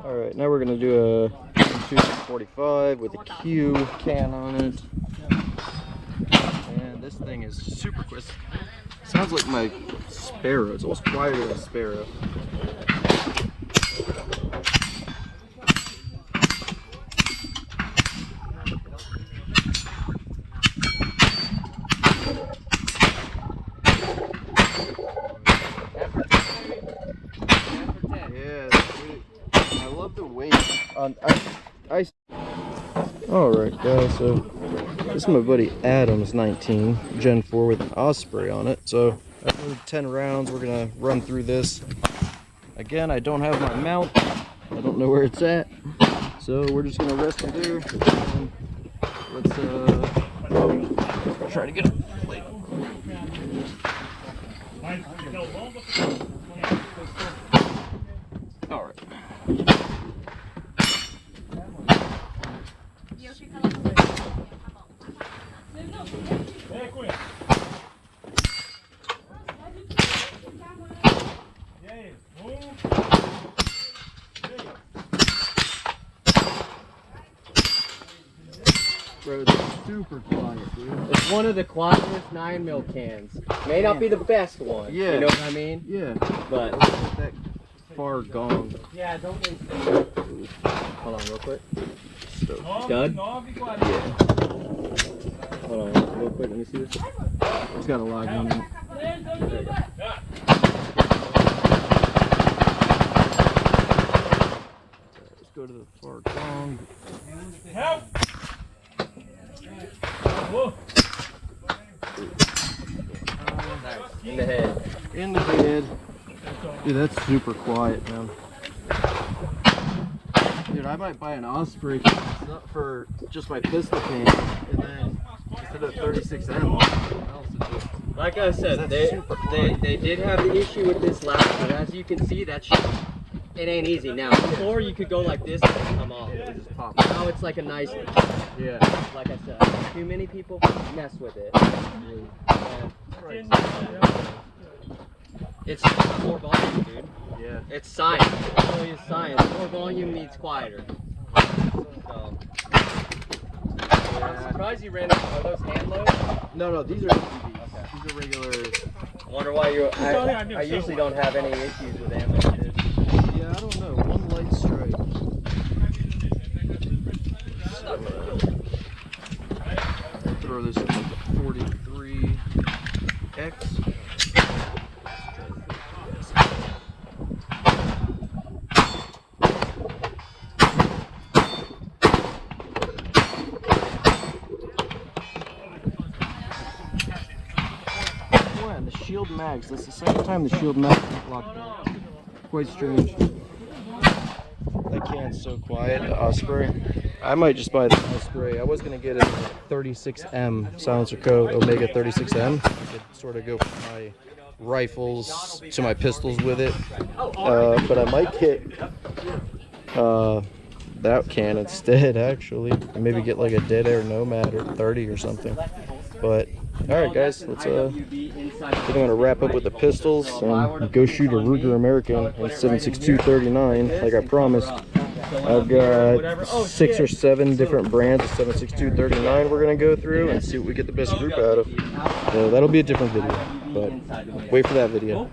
Alright, now we're going to do a 245 with a Q can on it. And this thing is super quick. Sounds like my Sparrow. It's almost quieter than a Sparrow. I love the weight on ice. Alright guys, so this is my buddy Adam's 19 Gen 4 with an Osprey on it. So after 10 rounds we're gonna run through this. Again, I don't have my mount. I don't know where it's at. So we're just gonna rest it there. And let's try to get it. Alright. Bro, it's super quiet, dude. It's one of the quietest 9mm cans. May not be the best one. Yeah. You know what I mean? Yeah. But that far gong. Yeah, don't waste it. Hold on real quick. Done? Yeah. Hold on real quick, let me see this. It's got a log on it. Let's go to the far gong. Help! In the head. In the head. Dude, that's super quiet, man. Dude, I might buy an Osprey for just my pistol can, and then instead of 36M. Like I said, they did have the issue with this last, but as you can see, that shit, it ain't easy now. Before you could go like this and come off. Now it's like a nice, yeah. Like I said, too many people mess with it. It's more volume, dude. Yeah. It's science. It really is science. More volume means quieter. So. I'm surprised you ran. Are those hand loads? No, these are EVs. Okay. These are regular. I wonder why you. I usually don't have any issues with ammo. Yeah, I don't know. One light strike. Throw this in like a 43X. And the shield mags. That's the second time the shield mags got locked up. Quite strange. That can's so quiet. The Osprey. I might just buy the Osprey. I was gonna get a 36M Silencerco Omega 36M. I could sort of go from my rifles to my pistols with it. But I might get that can instead, actually. And maybe get like a Dead Air Nomad or 30 or something. But alright guys, let's I think I'm gonna wrap up with the pistols and go shoot a Ruger American in 7.6239 like I promised. I've got 6 or 7 different brands of 7.6239 we're gonna go through and see what we get the best group out of. So that'll be a different video, but wait for that video.